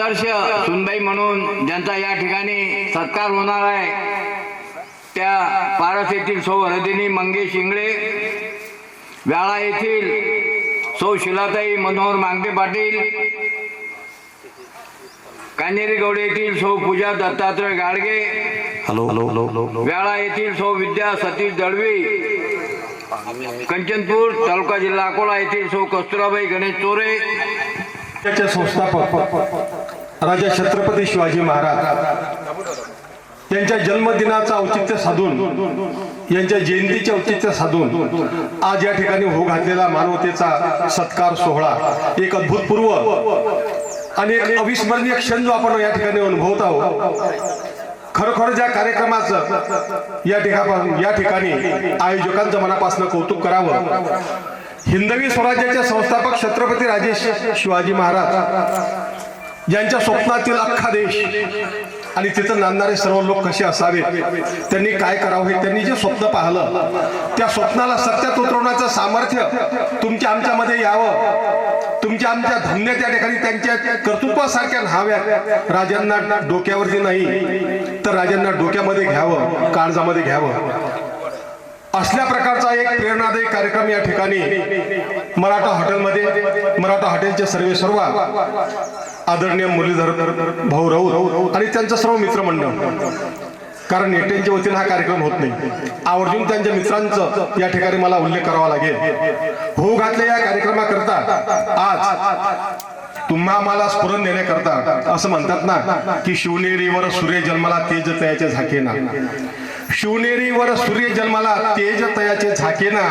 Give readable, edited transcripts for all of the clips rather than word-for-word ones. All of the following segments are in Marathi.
आदर्श सुनबाई म्हणून ज्यांचा या ठिकाणी सत्कार होणार आहे त्या पारस येथील सौ हरदिनी मंगेश इंगळे, व्याळा येथील सौ शिलाताई मनोहर मांगटे पाटील, कान्हेरी गौड येथील सौ पूजा दत्तात्रय गाडगे, व्याळा येथील सौ विद्या सतीश दळवी, कंचनपूर तालुका जिल्हा अकोला येथील सौ कस्तुराबाई गणेश चोरे, त्याचे संस्थापक राजा छत्रपती शिवाजी महाराज यांच्या जन्मदिनाचं औचित्य साधून, यांच्या जयंतीचे औचित्य साधून आज या ठिकाणी हो घातलेला मानवतेचा सत्कार सोहळा एक अभूतपूर्व आणि एक अविस्मरणीय क्षण जो आपण या ठिकाणी अनुभवत आहोत. खरोखर ज्या कार्यक्रमाचं या ठिकाणी आयोजकांचं मनापासून कौतुक करावं. हिंदवी स्वराज्याचे संस्थापक छत्रपती राजे शिवाजी महाराज ज्यांच्या स्वप्नातील अख्खा देश आणि तिथं नांदणारे सर्व लोक कसे असावेत, त्यांनी काय करावं हे त्यांनी जे स्वप्न पाहिलं त्या स्वप्नाला सत्यात उतरवण्याचं सामर्थ्य तुमच्या आमच्यामध्ये यावं. तुमच्या आमच्या धन्य त्या ठिकाणी त्यांच्या कर्तृत्वासारख्या न्हाव्यात. राजांना डोक्यावरती नाही तर राजांना डोक्यामध्ये घ्यावं, काळजामध्ये घ्यावं. असल्या प्रकारचा एक प्रेरणादायी कार्यक्रम या ठिकाणी मराठा हॉटेलमध्ये, मराठा हॉटेलचे सर्व आदरणीय मुरलीधर भाऊ राऊत आणि त्यांचं सर्व मित्रमंडळ, कारण नेत्यांच्या वतीने हा कार्यक्रम होत नाही, आवर्जून त्यांच्या मित्रांचं या ठिकाणी मला उल्लेख करावा लागेल. हो घातले या कार्यक्रमाकरता आज तुम्हा मला स्फुरण देण्याकरता असं म्हणतात ना की शिवनेरीवर सूर्य जन्माला तेज तयाचे झाकेना, शिवनेरीवर सूर्य जन्माला तेज तयाचे झाकेना,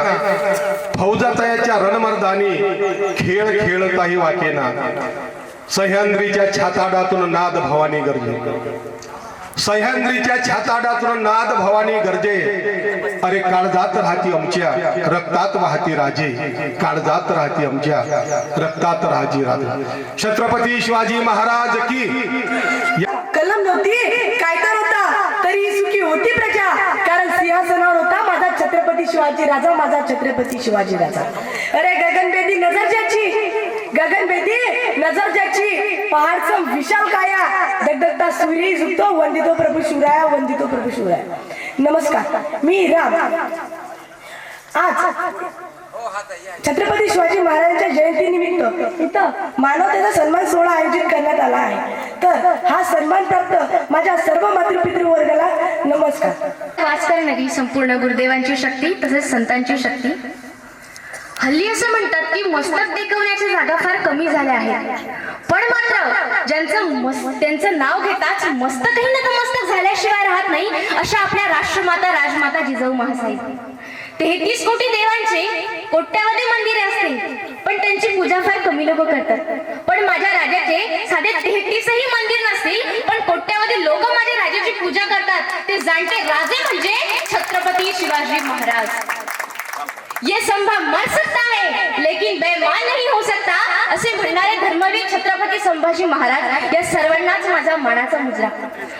फौजा तयाच्या रणमर्दानी खेळ खेळताही वाकेना, सह्याद्रीच्या छाताडातून नाद भवानी गरजे, सह्याद्रीच्या छाताडातून नाद भवानी गरजे. अरे काळजात राहती आमच्या रक्तात वाहती राजे, काळजात राहती आमच्या रक्तात राहती राजे. छत्रपती शिवाजी महाराज की. कलम नव्हती काय तर होता तरी सुखी होती प्रजा, कारण सिंहासनावर होता माझा छत्रपती शिवाजी राजा, माझा छत्रपती शिवाजी राजा. अरे गगनभेदी नजर ज्याची, गगनभेदी नजर ज्याची, पहाडचं विशाल काया, दगदगता सूर्य झुकतो, वंदितो प्रभू शिवराया, वंदितो प्रभू शिवराया. नमस्कार, मी राम. आज छत्रपती शिवाजी महाराजांच्या जयंतीनिमित्त इथं मानवतेचा सन्मान सोहळा आयोजित करण्यात आला आहे. तर हा सन्मान प्राप्त माझ्या सर्व मातृपितृ वर्गाला नमस्कार. वाच करणारी संपूर्ण गुरुदेवांची शक्ती तसेच संतांची शक्ती. हल्ली असं म्हणतात की मस्तक टेकवण्याच्या जागा फार कमी झाल्या आहेत, पण मात्र त्यांचं नाव घेताच मस्तकही नतमस्तक झाल्याशिवाय राहत नाही अशा आपल्या राष्ट्रमाता राजमाता जिजाऊ महासाहेब. 33 कोटी देवांचे कोट्यावधी मंदिरे असते पण त्यांची पूजा फार कमी लोक करतात. पण माझ्या राजाचे साधे 33ही मंदिर नसतील पण कोट्यावधी लोक माझ्या राजाची पूजा करतात. ते जाणते राजे म्हणजे छत्रपती शिवाजी महाराज. ये संभव मर सकता है लेकिन बेईमान नहीं हो सकता असे म्हणणारे धर्मवीर छत्रपती संभाजी महाराज या सर्वांनाच माझा मानाचा मुजरा.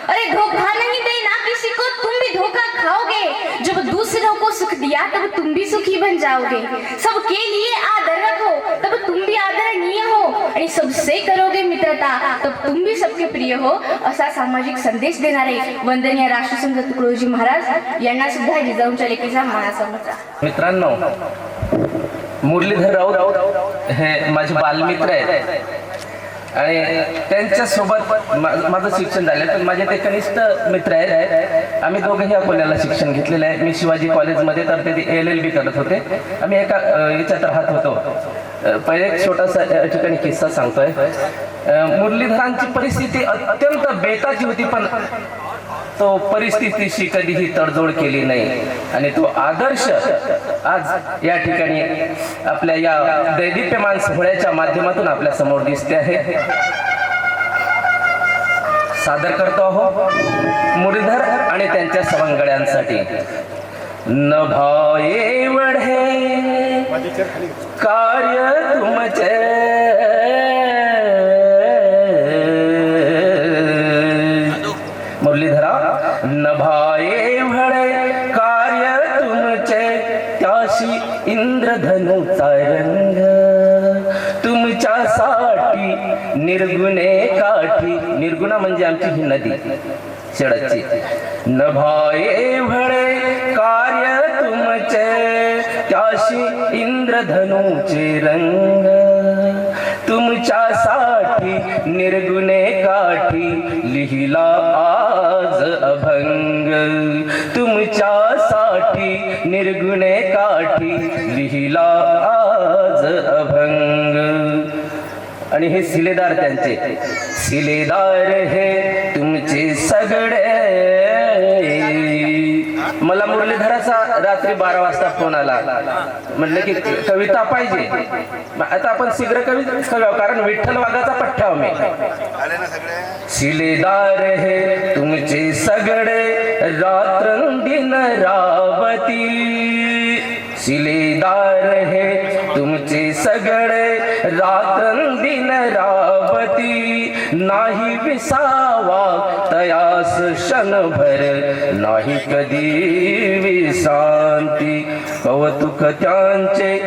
अरे धोखा नहीं देना किसी को, तुम भी धोखा खाओगे. जब दूसरों को सुख दिया तब तुम भी सुखी बन जाओगे. सबके लिए आदर रखो तब तुम भी आदरणीय हो आणि सबसे करोगे मित्रता तब तुम भी सबके प्रिय हो. असा सामाजिक संदेश देणारे वंदनीय राष्ट्रसंत तुकडोजी महाराज यांना सुद्धा जिजाऊंच्या लेखीचा मानाचा मुजरा. मित्रांनो, मुरलीधर राऊत हे माझे बालमित्र आहेत आणि त्यांच्या सोबत माझं शिक्षण झालं, पण माझे ते कनिष्ठ मित्र आहेत. आम्ही दोघेही अकोल्याला शिक्षण घेतलेलं आहे. मी शिवाजी कॉलेजमध्ये तर ते LLB करत होते. आम्ही एका याच्यात राहत होतो. पहिले एक छोटासा या ठिकाणी किस्सा सांगतोय. मुरलीधरांची परिस्थिती अत्यंत बेताची होती, पण तो परिस्थितीशी कधीही तडजोड केली नाही आणि तो आदर्श आज या ठिकाणी आपल्या या दैदिप्यमान सोहळ्याच्या माध्यमातून आपल्या समोर दिसते आहे. सादर करतो आहोत मुरलीधर आणि त्यांच्या सवंगड्यांसाठी. नभाए वढे कार्य तुमचे, मुरलीधरा नभाए वढे कार्य तुमचे, त्याशी इंद्रधनुचा रंग तुमच्यासाठी निर्गुणे काठी, निर्गुणा म्हणजे आमची ही नदी शेळाची, नभाये भळे कार्य तुमचे, त्याशी इंद्रधनुचे रंग, तुमच्यासाठी निर्गुणे काठी लिहिला आज अभंग, तुमच्यासाठी निर्गुणे काठी लिहिला आज अभंग. आणि हे शिलेदार त्यांचे, शिलेदार हे तुमचे सगळे. मला मुरलीधराचा रात्री 12 वाजता फोन आला, म्हटलं की कविता पाहिजे. आता आपण शीघ्र कविता, कारण विठ्ठल वाघाचा पठ्ठाव मी. शिलेदार हे तुमचे सगळे रात्रंदिन रावती, शिलेदार हे तुमचे सगळे रात्रंदिन रावती, नाही विसावा तयास क्षणभर, नाही कधी विश्रांती. कौतुक त्यांचे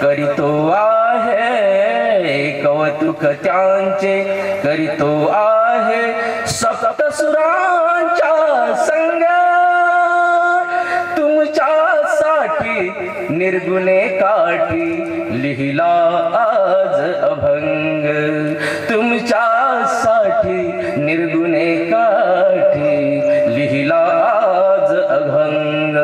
करीतो आहे, कौतुक त्यांचे करीतो आहे, सप्तसुरांच्या संग, तुमच्यासाठी निर्गुणे काठी लिहिला आज अभंग, तुमच्यासाठी निर्गुणे काठी लिहिला आज अभंग.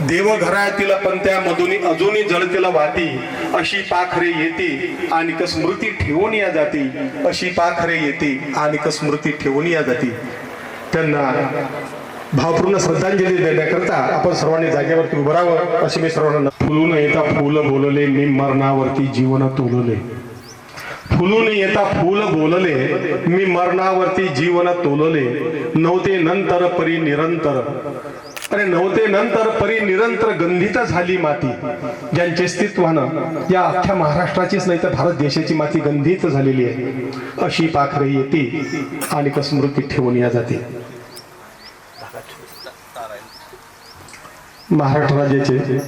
देवघरातील पंत्या मधुनी अजूनही जळतील वाती, अशी पाखरे येते आणि स्मृती ठेवून या जाती, अशी पाखरे येते आणि स्मृती ठेवून या जाती. त्यांना भावपूर्ण श्रद्धांजली देण्याकरता आपण सर्वांनी जागेवरती उभं राहावं अशी मी सर्वांना. फुलून येता फुल बोलले, मी मरणावरती जीवन तोलले, फुलून येता फुल बोलले, मी मरणावरती जीवन तोलले, नव्हते नंतर परी निरंतर, अरे नव्हते नंतर परी निरंतर गंधित झाली माती, ज्यांचे अस्तित्वानं या अख्ख्या महाराष्ट्राचीच नाही तर भारत देशाची माती गंधित झालेली आहे, अशी पाखरे येते आणि स्मृती ठेवून या जाते. महाराष्ट्र राज्याचे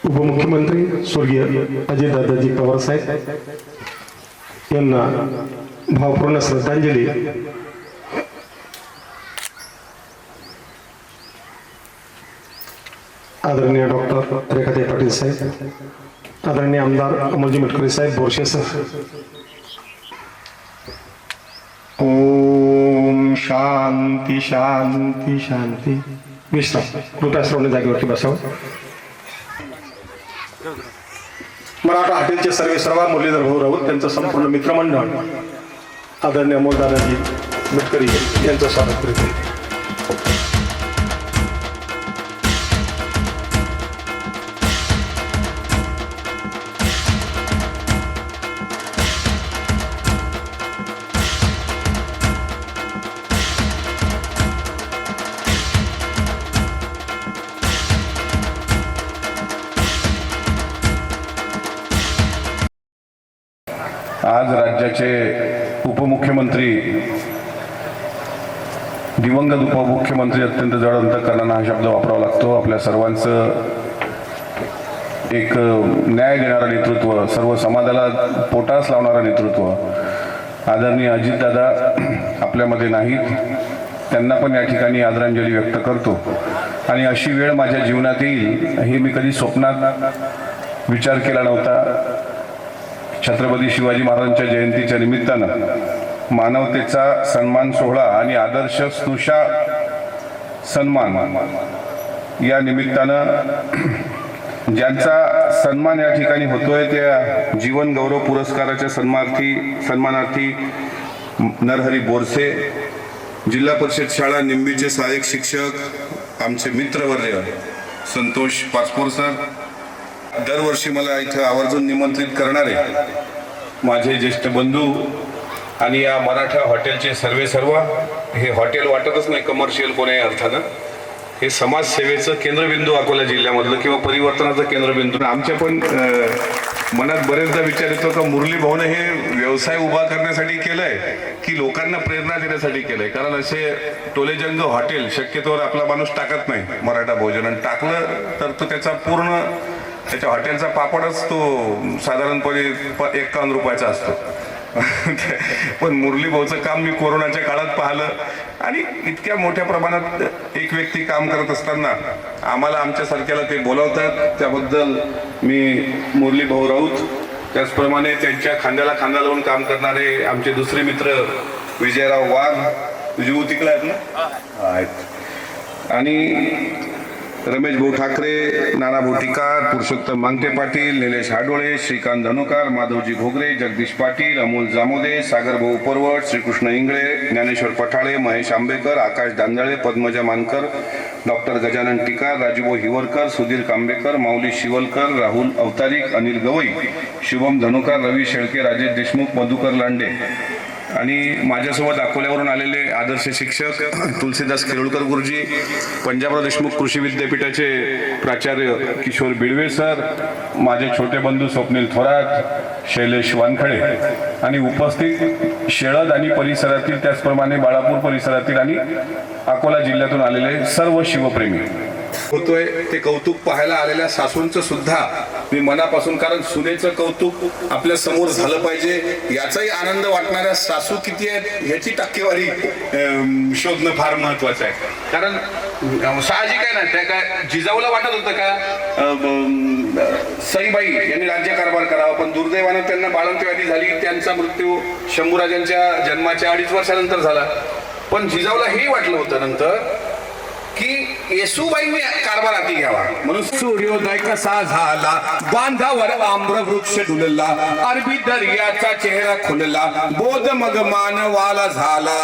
उपमुख्यमंत्री स्वर्गीय अजितदादाजी पवार साहेब यांना भावपूर्ण श्रद्धांजली. आदरणीय डॉक्टर रेखाताई पाटील साहेब, आदरणीय आमदार अमोलजी मिटकरी साहेब, बोरशे सर. ओम शांती शांती शांती. विश्राम कृपया सर्वांनी जागेवरती बसावं. मराठा हॉटेलचे सर्व मुरलीधर भाऊ राऊत, त्यांचं संपूर्ण मित्रमंडळ आदरणीय अमोलदादाजी मिटकरी यांचं स्वागत करते. आज राज्याचे उपमुख्यमंत्री, दिवंगत उपमुख्यमंत्री, अत्यंत जड अंतकरणानं हा शब्द वापरावा लागतो. आपल्या सर्वांचं एक न्याय देणारं नेतृत्व, सर्व समाजाला पोटास लावणारं नेतृत्व आदरणीय अजितदादा आपल्यामध्ये नाहीत. त्यांना पण या ठिकाणी आदरांजली व्यक्त करतो. आणि अशी वेळ माझ्या जीवनात येईल हे मी कधी स्वप्नात विचार केला नव्हता. छत्रपती शिवाजी महाराजांच्या जयंतीच्या निमित्तानं मानवतेचा सन्मान सोहळा आणि आदर्श स्नुषा सन्मान या निमित्तानं ज्यांचा सन्मान या ठिकाणी होतोय त्या जीवन गौरव पुरस्काराच्या सन्मानार्थी नरहरी बोरसे, जिल्हा परिषद शाळा निंबीचे सहाय्यक शिक्षक, आमचे मित्रवर्य संतोष पाचपोर सर, दरवर्षी मला इथं आवर्जून निमंत्रित करणारे माझे ज्येष्ठ बंधू आणि या मराठा हॉटेलचे सर्व हे हॉटेल वाटतच नाही कमर्शियल कोणाही अर्थानं, हे समाजसेवेचं केंद्रबिंदू अकोला जिल्ह्यामधलं किंवा परिवर्तनाचं केंद्रबिंदू. आमच्या पण मनात बरेचदा विचार येतो का मुरली भाऊने हे व्यवसाय उभा करण्यासाठी केलंय की लोकांना प्रेरणा देण्यासाठी केलंय. कारण असे टोलेजंग हॉटेल शक्यतोवर आपला माणूस टाकत नाही मराठा भोजन, आणि टाकलं तर तो त्याच्या हॉटेलचा पापडच तो साधारणपणे 51 रुपयाचा असतो. पण मुरली भाऊचं काम मी कोरोनाच्या काळात पाहिलं, आणि इतक्या मोठ्या प्रमाणात एक व्यक्ती काम करत असताना आम्हाला आमच्यासारख्याला ते बोलावतात, त्याबद्दल मी मुरली भाऊ राऊत, त्याचप्रमाणे त्यांच्या खांद्याला खांदा लावून काम करणारे आमचे दुसरे मित्र विजयराव वाघ, विजू तिकडे आहेत ना आहेत, आणि रमेश भाऊ ठाकरे, नाना भाऊ टिकार, पुरुषोत्तम मांगटे पाटील, निलेश हाडोळे, श्रीकांत धनुकार, माधवजी घोगरे, जगदीश पाटील, अमोल जामोदे, सागर भाऊ परवट, श्रीकृष्ण इंगळे, ज्ञानेश्वर पठाळे, महेश आंबेकर, आकाश दांदळे, पद्मजा मानकर, डॉक्टर गजानन टिकार, राजूभाऊ हिवरकर, सुधीर कांबेकर, माऊली शिवलकर, राहुल अवतारिक, अनिल गवई, शुभम धनुकार, रवी शेळके, राजेश देशमुख, मधुकर लांडे, आणि माझ्यासोबत अकोल्यावरून आलेले आदर्श शिक्षक तुलसीदास किरोळकर गुरुजी, पंजाबराव देशमुख कृषी विद्यापीठाचे प्राचार्य किशोर बिडवे सर, माझे छोटे बंधू स्वप्नील थोरात, शैलेश वानखडे, आणि उपस्थित शेळद आणि परिसरातील, त्याचप्रमाणे बाळापूर परिसरातील आणि अकोला जिल्ह्यातून आलेले सर्व शिवप्रेमी होतोय. ते कौतुक पाहायला आलेल्या सासूंचं सुद्धा मी मनापासून, कारण सुनेचं कौतुक आपल्या समोर झालं पाहिजे याचाही आनंद वाटणाऱ्या सासू किती आहेत ह्याची टक्केवारी शोधणं फार महत्वाचं आहे. कारण साहजिक आहे ना, त्या काय जिजाऊला वाटत होतं का सईबाई यांनी राज्यकारभार करावा, पण दुर्दैवानं त्यांना बाळंतव्याधी झाली, त्यांचा मृत्यू शंभूराजांच्या जन्माच्या 2.5 वर्षानंतर झाला. पण जिजाऊला हे वाटलं होतं नंतर की येसूबाईंनी कारभार हाती घ्यावा, म्हणून सूर्योदय कसा झाला, बांधावर आम्र वृक्ष डुलला, अरबी दर्याचा चेहरा खुलला, बोध मग मानवाला झाला,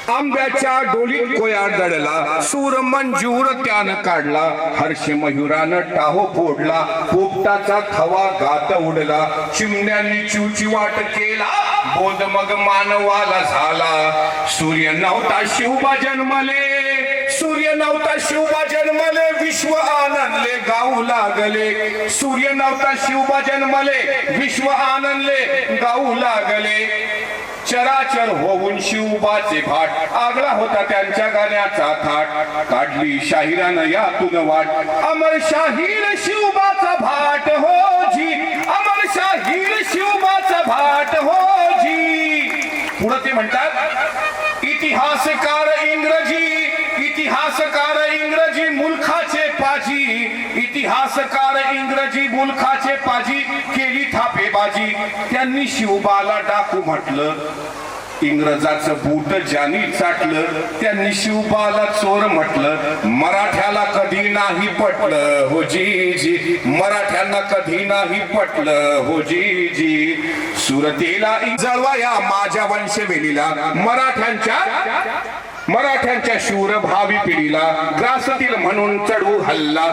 आंब्याच्या डोलीत कोयार दडला, सूर मंजूर त्यानं काढला, हर्ष मयुरानं टाहो फोडला, पोपटाचा थवा गात उडला, चिमण्यांनी चिवचिवाट केला, बोध मग मानवाला झाला, सूर्य नव्हता शिवबा जन्मले, सूर्य नव्हता शिवबा जन्मले, विश्व आनंदले गाऊ लागले, सूर्य नव्हता शिवबा जन्मले, विश्व आनंदले गाऊ लागले, चराचर होऊन शिवबाचे भाट, आगळा होता त्यांच्या गाण्याचा थाट, काढली शाहिरानं यातून वाट, अमर शाहीर शिवबाचा भाट हो जी, अमर शाहीर शिवबाचा भाट हो जी. पुढे ते म्हणतात इतिहासकार इंग्रजी मुलखाचे पाजी, इतिहासकार इंग्रजी मुलखाचे पाजी, केली थापेबाजी, त्यांनी शिवबाला डाकू म्हटलं, इंग्रजाचं बूट ज्यांनी चाटलं, त्यांनी शिवबाला चोर म्हटलं, मराठ्याला कधी नाही पटलं हो जी जी, मराठ्यांना कधी नाही पटलं हो जी जी, सुरतेला जळवाया माझ्या वंशवेलीला, मराठ्यांच्या शूर भावी पिढीला, ग्रासातील म्हणून चढू हल्ला,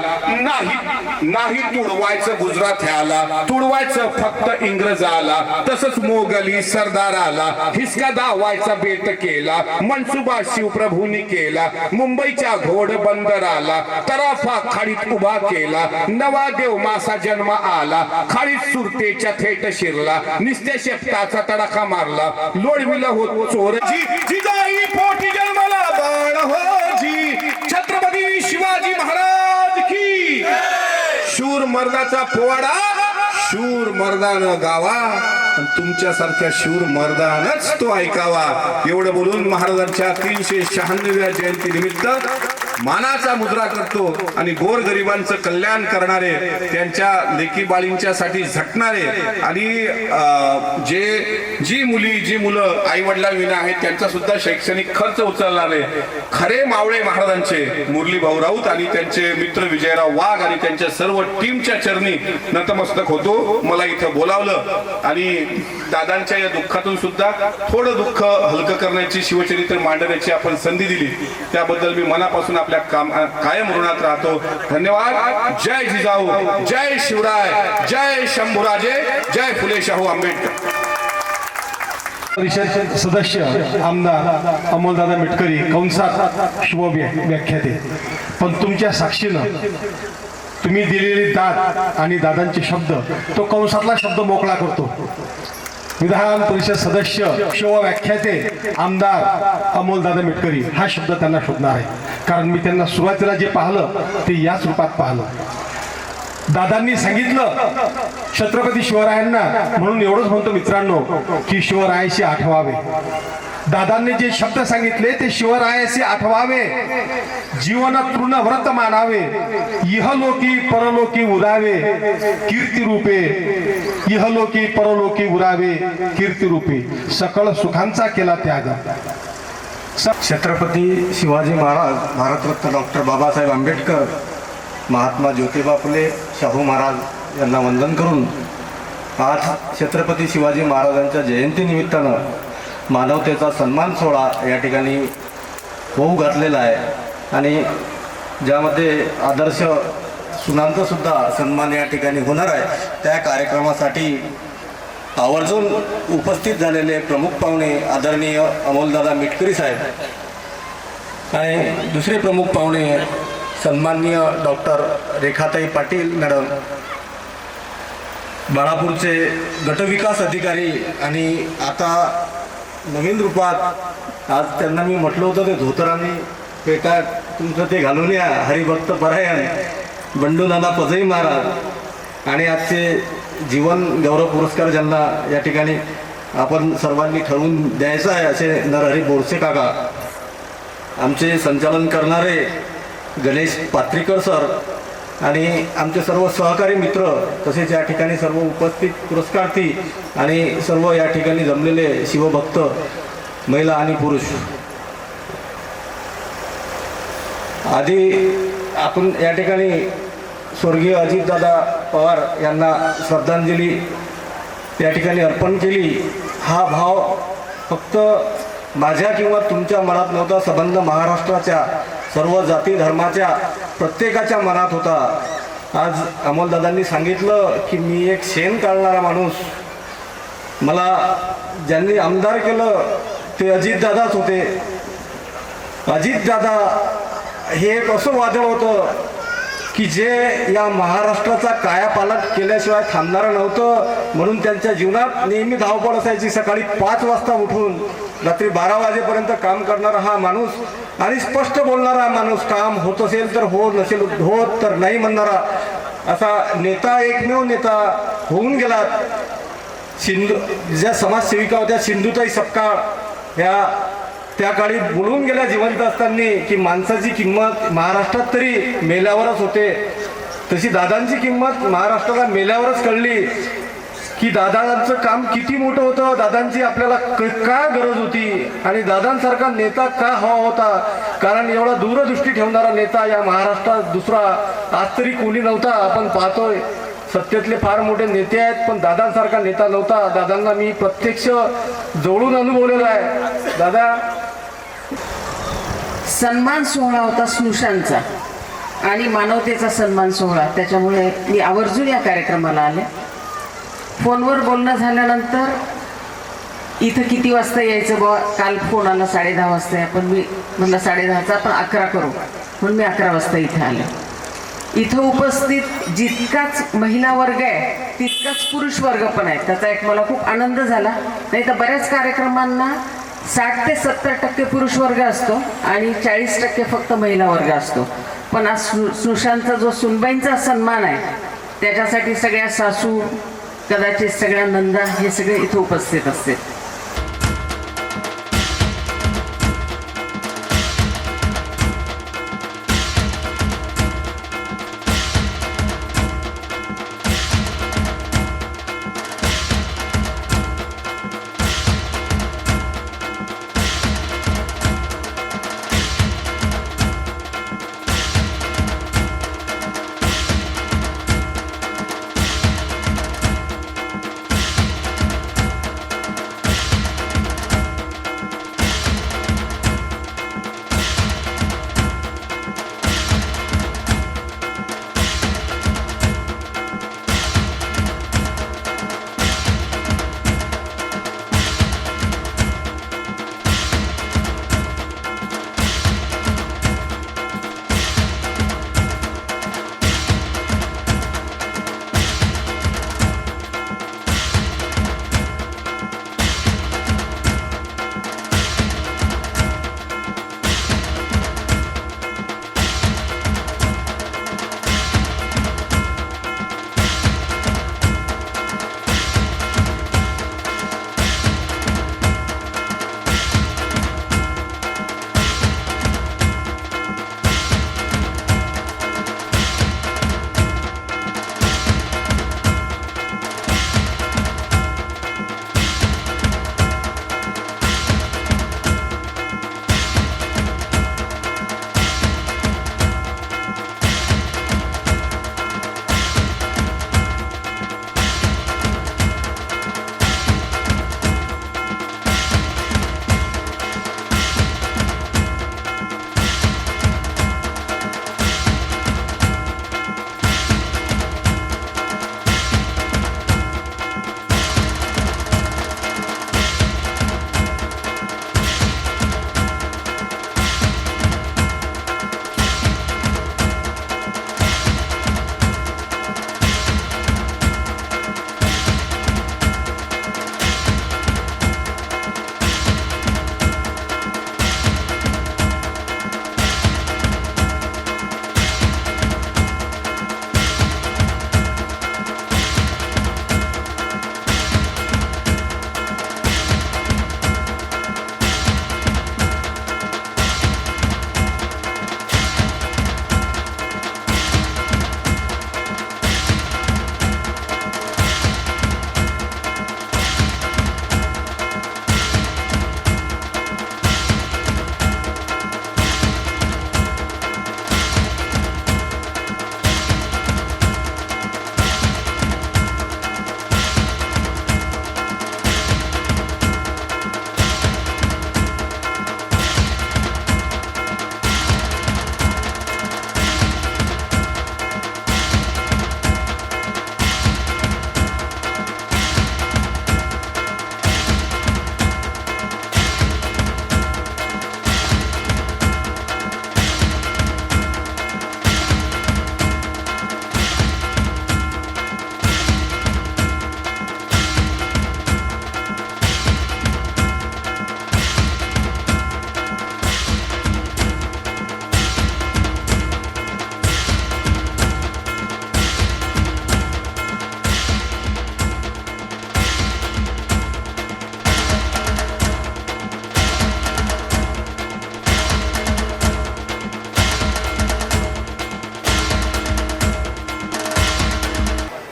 नाही तुडवायचं गुजराथ्याला, तुडवायचं फक्त इंग्रजाला, तसंच मोगली सरदाराला, हिसका दावायचा बेत केला, मनसुबा शिवप्रभूंनी केला, मुंबईच्या घोड बंदराला, तराफा खाडीत उभा केला, नवा देव मासा जन्म आला, खाडीत सुरतेच्या थेट शिरला, निस्त्या शेपटाचा तडाखा मारला, लोळविलं होत चोर जिजाई पोटी जन्म बाळ हो जी, छत्रपती शिवाजी महाराज की. शूर मर्दाचा पोवाडा शूर मर्दानं गावा, तुमच्यासारख्या शूर मर्दानच तो ऐकावा. एवढं बोलून महाराजांच्या 396व्या जयंती निमित्त मानाचा मुजरा करतो आणि गोरगरिबांचं कल्याण करणारे, त्यांच्या लेकी बाळींच्यासाठी झटणारे आणि जी मुलं आई वडिलांविना आहेत त्यांचा सुद्धा शैक्षणिक खर्च उचलणारे खरे मावळे महाराजांचे मुरली भाऊ राऊत आणि त्यांचे मित्र विजयराव वाघ आणि त्यांच्या सर्व टीमच्या चरणी नतमस्तक होतो. मला इथं बोलावलं आणि दादांच्या या दुःखातून सुद्धा थोडं दुःख हलकं करण्याची, शिवचरित्र मांडण्याची आपण संधी दिली, त्याबद्दल मी मनापासून आपल्या कायम ऋणात राहतो. धन्यवाद. जय जिजाऊ, जय शिवराय, जय शंभूराजे, जय फुले शाहू आंबेडकर. परिषद सदस्य आमदार अमोलदादा मिटकरी कंसात शुभ व्याख्याते. पण तुमच्या साक्षीनं तुम्ही दिलेली दाद आणि दादांचे शब्द तो कंसातला शब्द मोकळा करतो. विधान परिषद सदस्य शुभ व्याख्याते आमदार अमोलदादा मिटकरी हा शब्द त्यांना शोधणार आहे. कारण मी त्यांना सुरुवातीला जे पाहिलं ते याच रूपात पाहिलं. दादांनी सांगितलं छत्रपती शिवरायांना, म्हणून एवढंच म्हणतो मित्रांनो की शिवरायाशी आठवावे. दादांनी जे शब्द सांगितले ते शिवरायाशी आठवावे. जीवन तृण व्रत मानावे, इहलोकी परलोकी उरावे कीर्ती रूपे. इहलोकी परलोकी उरावे कीर्ती रूपे. सकळ सुखांचा केला त्याग. छत्रपती शिवाजी महाराज, भारतरत्न डॉक्टर बाबासाहेब आंबेडकर, महात्मा ज्योतिबा फुले, शाहू महाराज यांना वंदन करून आज छत्रपती शिवाजी महाराजांच्या जयंतीनिमित्तानं मानवतेचा सन्मान सोहळा या ठिकाणी होऊ घातलेला आहे आणि ज्यामध्ये आदर्श सुनांचा सुद्धा सन्मान या ठिकाणी होणार आहे. त्या कार्यक्रमासाठी आवर्जून उपस्थित झालेले प्रमुख पाहुणे आदरणीय अमोलदादा मिटकरी साहेब आणि दुसरे प्रमुख पाहुणे सन्माननीय डॉक्टर रेखाताई पाटील मॅडम, बाळापूरचे गटविकास अधिकारी आणि आता नवीन रूपात आज त्यांना मी म्हटलं होतं ते धोतरांनी पेटा तुमचं ते घालून या, हरिभक्त परायण बंडूनाना पजई महाराज आणि आजचे जीवन गौरव पुरस्कार ज्यांना या ठिकाणी आपण सर्वांनी ठरवून द्यायचा आहे असे नरहरी बोरसे काका, आमचे संचालन करणारे गणेश पात्रीकर सर आणि आमचे सर्व सहकारी मित्र, तसेच या ठिकाणी सर्व उपस्थित पुरस्कार्थी आणि सर्व या ठिकाणी जमलेले शिवभक्त महिला आणि पुरुष. आधी आपण या ठिकाणी स्वर्गीय अजितदादा पवार यांना श्रद्धांजली या ठिकाणी अर्पण केली. हा भाव फक्त माझ्या किंवा तुमच्या मनात नव्हता, संबंध महाराष्ट्राच्या सर्व जाती धर्माच्या प्रत्येकाच्या मनात होता. आज अमोलदादांनी सांगितलं की मी एक शेण काढणारा माणूस, मला ज्यांनी आमदार केलं ते अजितदादाच होते. अजितदादा हे एक असं वादळ होतं की जे या महाराष्ट्राचा कायापालट केल्याशिवाय थांबणारं नव्हतं, म्हणून त्यांच्या जीवनात नेहमी धावपळ असायची. सकाळी 5 वाजता उठून रात्री 12 वाजेपर्यंत काम करणारा हा माणूस आणि स्पष्ट बोलणारा माणूस, काम होत असेल तर हो, नसेल होत तर नाही म्हणणारा असा नेता, एकमेव नेता होऊन गेला. ज्या समाजसेविका होत्या सिंधुताई सपकाळ, ह्या त्या काळी बोलून गेल्या जिवंत असताना की माणसाची किंमत महाराष्ट्रात तरी मेल्यावरच होते. तशी दादांची किंमत महाराष्ट्राला मेल्यावरच कळली की दादांचं काम किती मोठं होतं, दादांची आपल्याला का गरज होती आणि दादांसारखा नेता का हवा होता. कारण एवढा दूरदृष्टी ठेवणारा नेता या महाराष्ट्रात दुसरा आज तरी कोणी नव्हता. आपण पाहतोय सत्तेतले फार मोठे नेते आहेत, पण दादांसारखा नेता नव्हता. दादांना मी प्रत्यक्ष जवळून अनुभवलेला आहे. दादा, सन्मान सोहळा होता स्नुषांचा आणि मानवतेचा सन्मान सोहळा, त्याच्यामुळे मी आवर्जून या कार्यक्रमाला आले. फोनवर बोलणं झाल्यानंतर इथं किती वाजता यायचं बुवा, काल फोन आला 10:30 वाजता, पण मी म्हणलं 10:30चा आपण 11 करू, म्हणून मी 11 वाजता इथे आले. इथं उपस्थित जितकाच महिला वर्ग आहे तितकाच पुरुष वर्ग पण आहे, त्याचा एक मला खूप आनंद झाला. नाही तर बऱ्याच कार्यक्रमांना 60 ते 70% पुरुष वर्ग असतो आणि 40% फक्त महिला वर्ग असतो. पण आज स्नुषांचा जो सुनबाईंचा सन्मान आहे त्याच्यासाठी सगळ्या सासू, कदाचित सगळ्या नंदा हे सगळे इथे उपस्थित असते.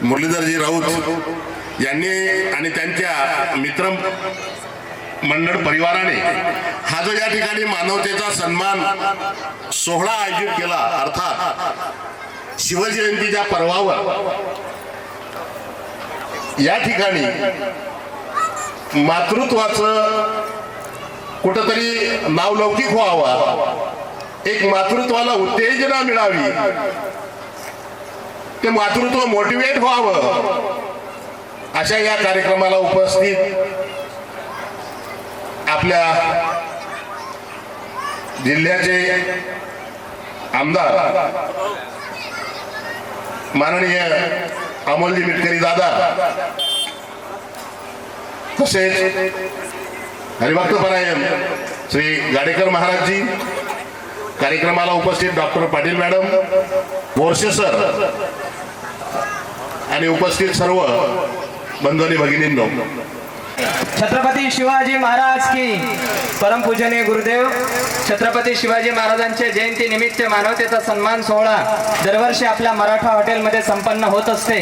मुरलीधरजी राऊत यांनी आणि त्यांच्या मित्र मंडळ परिवाराने हा जो या ठिकाणी मानवतेचा सन्मान सोहळा आयोजित केला, अर्थात शिवजयंतीच्या पर्वावर या ठिकाणी मातृत्वाचं कुठंतरी नावलौकिक व्हावा, एक मातृत्वाला उत्तेजना मिळावी, ते मातृत्व मोटिवेट व्हावं, अशा या कार्यक्रमाला उपस्थित आपल्या जिल्ह्याचे आमदार माननीय अमोलजी मिटकरी दादा, तसेच हरिभक्त परायण श्री गाडेकर महाराजजी, कार्यक्रमाला उपस्थित doctor Patil madam, Borse sir आणि उपस्थित सर्व बंधू आणि भगिनींनो, छत्रपती शिवाजी महाराज की परमपूजनीय गुरुदेव. छत्रपती शिवाजी महाराजांच्या जयंती निमित्त मानवतेचा सन्मान सोहळा दरवर्षी आपल्या मराठा हॉटेलमध्ये संपन्न होत असते.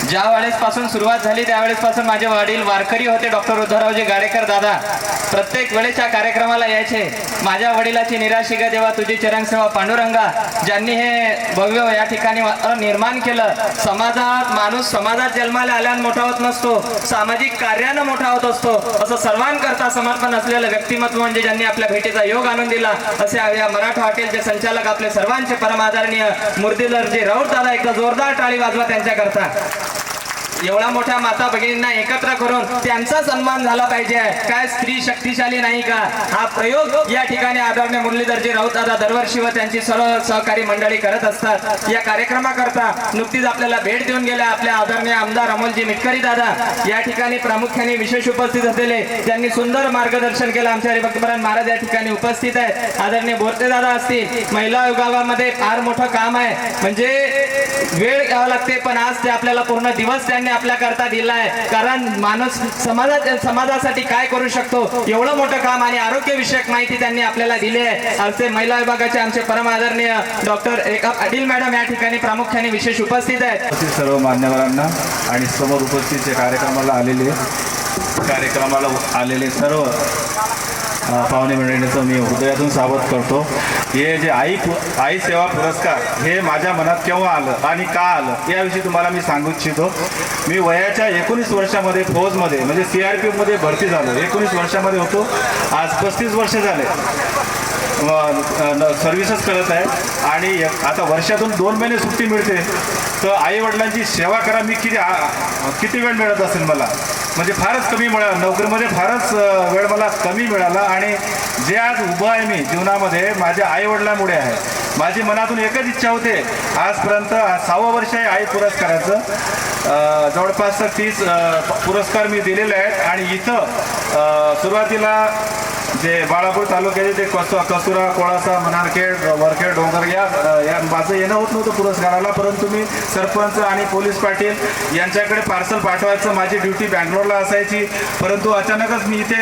ज्या वेळेसपासून सुरुवात झाली त्यावेळेसपासून माझे वडील वारकरी होते, डॉक्टर उद्धवरावजी गाडेकर दादा. प्रत्येक वेळेच्या कार्यक्रमाला यायचे. माझ्या वडिलाची निराशी ग देवा तुझी चरण सेवा पांडुरंगा, ज्यांनी हे भव्य या ठिकाणी निर्माण केलं. समाजात माणूस समाजात जन्माला आल्यानं मोठा होत नसतो, सामाजिक कार्यानं मोठा होत असतो, असं सर्वांकरता समर्पण असलेलं व्यक्तिमत्व म्हणजे ज्यांनी आपल्या भेटीचा योग आणून दिला असे या मराठा हॉटेलचे संचालक आपले सर्वांचे परम आदरणीय मुरलीधरजी राऊत दादा. एकदा जोरदार टाळी वाजवा त्यांच्याकरता. एवढ्या मोठ्या माता भगिनींना एकत्र करून त्यांचा सन्मान झाला पाहिजे. काय स्त्री शक्तिशाली नाही का? हा प्रयोग या ठिकाणी आदरणीय मुरलीधरजी राऊत दादा दरवर्षी व त्यांची सर्व सहकारी मंडळी करत असतात. या कार्यक्रमाकरता नुकतीच आपल्याला भेट देऊन गेल्या आपल्या आदरणीय आमदार अमोलजी मिटकरी दादा या ठिकाणी प्रामुख्याने विशेष उपस्थित असलेले, त्यांनी सुंदर मार्गदर्शन केलं. आमचे हरिभक्तपरायण महाराज या ठिकाणी उपस्थित आहेत. आदरणीय बोरसे दादा असतील. महिला विभागामध्ये फार मोठं काम आहे, म्हणजे वेळ घ्यावा लागते, पण आज ते आपल्याला पूर्ण दिवस त्यांनी आपल्या करता दिलाय. कारण माणूस समाजासाठी काय करू शकतो एवढं मोठं काम आणि आरोग्य विषयक माहिती त्यांनी आपल्याला दिली आहे. आमचे महिला विभागाचे आमचे परम आदरणीय डॉक्टर रेखा पाटील मॅडम या ठिकाणी प्रामुख्याने विशेष उपस्थित आहेत. सर्व मान्यवरांना आणि समोर उपस्थित कार्यक्रमाला आलेले सर्व पाहुणे मंडळींचं मी हृदयातून स्वागत करतो. हे जे आई सेवा पुरस्कार हे माझ्या मनात केव्हा आलं आणि का आलं याविषयी तुम्हाला मी सांगू इच्छितो. मी वयाच्या 19 वर्षामध्ये फौजमध्ये म्हणजे CRPF मध्ये भरती झालो. 19 वर्षामध्ये होतो. आज 35 वर्ष झाले सर्व्हिसच करत आहे आणि आता वर्षातून 2 महिने सुट्टी मिळते. तर आई वडिलांची सेवा करा मी किती वेळ मिळत असेल मला, म्हणजे फारच कमी मिळाला. नोकरीमध्ये फारच वेळ मला कमी मिळाला आणि जे आज उभं आहे मी जीवनामध्ये माझ्या आई वडिलांमुळे आहे. माझी मनातून एकच इच्छा होते. आजपर्यंत 6वं वर्ष आहे आई पुरस्काराचं. जवळपास 30 पुरस्कार मी दिलेले आहेत आणि इथं सुरुवातीला जे बाळापूर तालुक्याचे ते कसुरा, कोळासा, मनारखेड, वरखेड, डोंगर या माझं येणं होत नव्हतं पुरस्काराला, परंतु मी सरपंच आणि पोलीस पाटील यांच्याकडे पार्सल पाठवायचं. माझी ड्युटी बँगलोरला असायची, परंतु अचानकच मी इथे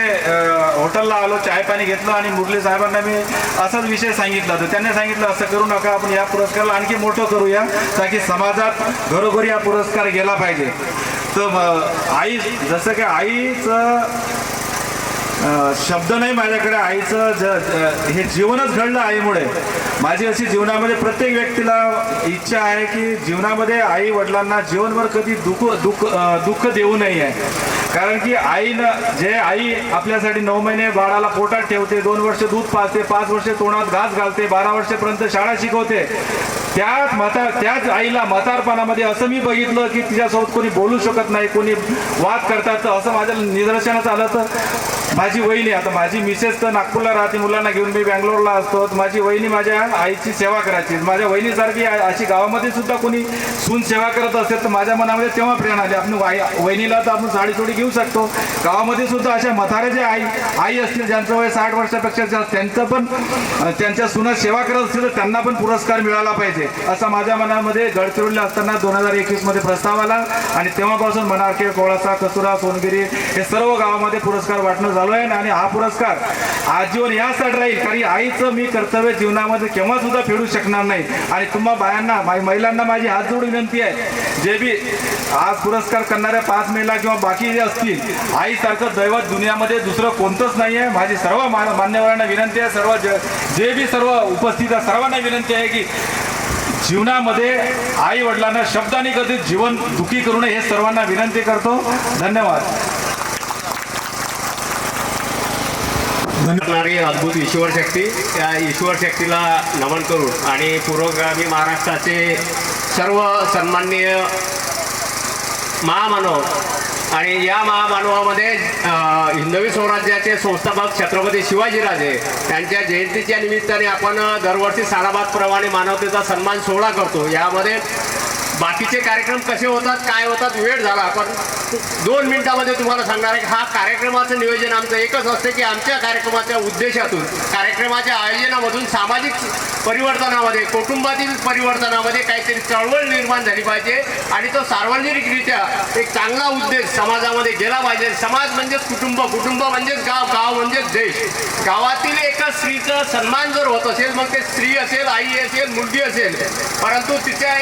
हॉटेलला आलो, चाय पाणी घेतलं आणि मुरली साहेबांना मी असाच विषय सांगितला. तर त्यांनी सांगितलं असं करू नका, आपण या पुरस्काराला आणखी मोठं करूया ताकी समाजात घरोघरी हा पुरस्कार गेला पाहिजे. तर आई जसं की आईचं शब्द नाही माझ्याकडे, आईचं हे जीवनच घडलं आईमुळे. माझी अशी जीवनामध्ये प्रत्येक व्यक्तीला इच्छा आहे की जीवनामध्ये आई वडिलांना जीवनभर कधी दुःख देऊ नये. कारण की आई आपल्यासाठी 9 महिने बाळाला पोटात ठेवते, 2 वर्ष दूध पाजते, 5 वर्ष तोंडात घास घालते, 12 वर्षापर्यंत शाळा शिकवते. त्याच आईला म्हातारपणामध्ये असं मी बघितलं की तिच्यासोबत कोणी बोलू शकत नाही, कोणी वाद करतात. तर असं माझ्या निदर्शनात आलं. तर माझी वहिनी, आता माझी मिसेस तर नागपूरला राहते, मुलांना घेऊन मी बँगलोरला असतो. माझी वहिनी माझ्या आईची सेवा करायची. माझ्या वहिनीसारखी अशी गावामध्ये सुद्धा कोणी सून सेवा करत असेल तर माझ्या मनामध्ये तेव्हा प्रेरणा आली. आपण वहिनीला तर आपण साडी चोडी घेऊ शकतो, गावामध्ये सुद्धा अशा म्हातारे जे आई असतील ज्यांचं वय 60 वर्षापेक्षा जास्त, त्यांचं पण त्यांच्या सुना सेवा करत असतील तर त्यांना पण पुरस्कार मिळाला पाहिजे. पाहिजे असा माझ्या मनामध्ये गडचिरोली असताना 2021 मध्ये प्रस्ताव आला आणि तेव्हापासून मनारखेड, कोळासा, कसुरा, सोनगिरी हे सर्व गावामध्ये पुरस्कार वाटणं झालो आहे आणि हा पुरस्कार आजीवन यासाठी राहील कारण आईचं मी कर्तव्य जीवनामध्ये केव्हा सुद्धा फेडू शकणार नाही. आणि तुम्हा बायांना महिलांना माझी हात जोडून विनंती आहे, जे बी आज पुरस्कार करणाऱ्या 5 महिला किंवा बाकी जे असतील, आईसारखं दैवत दुनियामध्ये दुसरं कोणतंच नाही आहे. माझी सर्व मान्यवरांना विनंती आहे, सर्व जे बी सर्व उपस्थित आहे सर्वांना विनंती आहे की जीवनामध्ये आई वडिलांना शब्दाने कधी जीवन दुःखी करू नये हे सर्वांना विनंती करतो. धन्यवाद. अद्भुत ईश्वर शक्ती, त्या ईश्वर शक्तीला नमन करून आणि पुरोगामी महाराष्ट्राचे सर्व सन्माननीय महामानव आणि या महामानवामध्ये हिंदवी स्वराज्याचे संस्थापक छत्रपती शिवाजीराजे त्यांच्या जयंतीच्या निमित्ताने आपण दरवर्षी सालाबादप्रमाणे मानवतेचा सन्मान सोहळा करतो. यामध्ये बाकीचे कार्यक्रम कसे होतात, काय होतात, वेळ झाला, पण 2 मिनिटामध्ये तुम्हाला सांगणार आहे. हा कार्यक्रमाचं नियोजन आमचं एकच असते की आमच्या कार्यक्रमाच्या उद्देशातून, कार्यक्रमाच्या आयोजनामधून सामाजिक परिवर्तनामध्ये, कुटुंबातील परिवर्तनामध्ये काहीतरी चळवळ निर्माण झाली पाहिजे आणि तो सार्वजनिकरित्या एक चांगला उद्देश समाजामध्ये गेला पाहिजे. समाज म्हणजेच कुटुंब, कुटुंब म्हणजेच गाव, गाव म्हणजेच देश. गावातील एका स्त्रीचा सन्मान जर होत असेल, मग ते स्त्री असेल, आई असेल, मुलगी असेल, परंतु तिच्या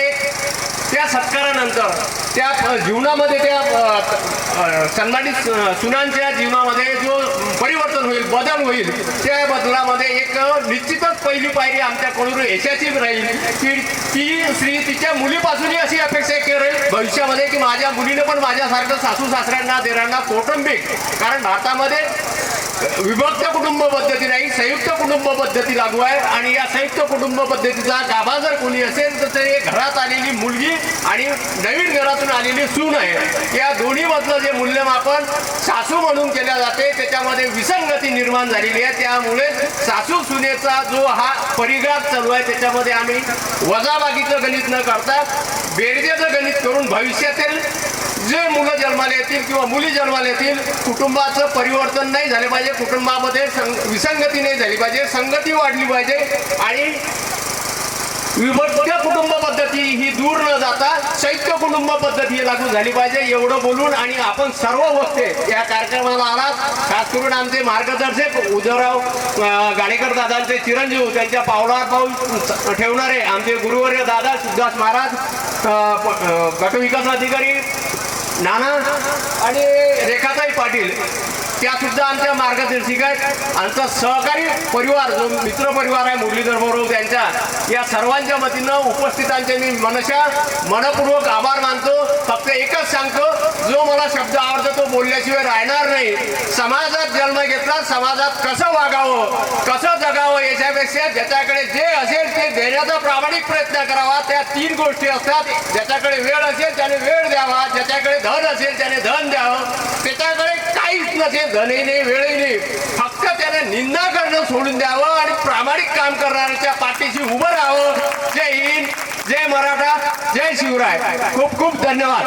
त्या सत्कारानंतर त्या जीवनामध्ये, त्या सन्मानित सुनांच्या जीवनामध्ये जो परिवर्तन होईल, बदल होईल, त्या बदलामध्ये एक निश्चितच पहिली पायरी आमच्याकडून यशाची राहील की ती स्त्री तिच्या मुलीपासूनही अशी अपेक्षा करेल भविष्यामध्ये की माझ्या मुलीने पण माझ्यासारखं सासू सासऱ्यांना, देरांना, कौटुंबिक, कारण भारतामध्ये विभक्त कुटुंब पद्धती नाही, संयुक्त कुटुंब पद्धती लागू आहे आणि या संयुक्त कुटुंब पद्धतीचा गाभा जर कोणी असेल तर ते घरात आलेली मुलगी आणि नवीन घरातून आलेली सून आहे. या दोन्ही मधलं जे मूल्यमापन सासू म्हणून केल्या जाते त्याच्यामध्ये विसंगती निर्माण झालेली आहे. त्यामुळे सासू सुनेचा जो हा परिघात चालू आहे त्याच्यामध्ये आम्ही वजाबाकीचं गणित न करता बेरजेचं गणित करून भविष्यातील जे मुलं जन्माला येतील किंवा मुली जन्माला येतील, कुटुंबाचं परिवर्तन नाही झाले पाहिजे, कुटुंबामध्ये विसंगती नाही झाली पाहिजे, संगती वाढली पाहिजे आणि विभक्त कुटुंब पद्धती ही दूर न जाता संयुक्त कुटुंब पद्धती लागू झाली पाहिजे. एवढं बोलून आणि आपण सर्व वक्ते या कार्यक्रमाला आलात, खास करून आमचे मार्गदर्शक उद्धवराव गाडेकर दादांचे चिरंजीव, त्यांच्या पावलावर पाऊल ठेवणारे आमचे गुरुवर्य दादा सुभाष महाराज, गटविकास अधिकारी नाना आणि रेखाताई पाटील, त्या सुद्धा आमच्या मार्गदर्शिका आहेत. आमचा सहकारी परिवार जो मित्र परिवार आहे मुरलीधर बरोबर त्यांच्या, या सर्वांच्या वतीनं उपस्थितांचे मी मनपूर्वक आभार मानतो. फक्त एकच सांगतो, जो मला शब्द आवडतो तो बोलल्याशिवाय राहणार नाही. समाजात जन्म घेतला, समाजात कसं वागावं, कसं जगावं याच्यापेक्षा ज्याच्याकडे जे असेल ते देण्याचा प्रामाणिक प्रयत्न करावा. त्या 3 गोष्टी असतात. ज्याच्याकडे वेळ असेल त्याने वेळ द्यावा, ज्याच्याकडे धन असेल त्याने धन द्यावं, त्याच्याकडे काहीच नसेल, धनही नाही, वेळही नाही, फक्त त्याने निंदा करणं सोडून द्यावं आणि प्रामाणिक काम करणाऱ्याच्या पाठीशी उभं राहावं. जय हिंद, जय मराठा, जय शिवराय. खूप खूप धन्यवाद.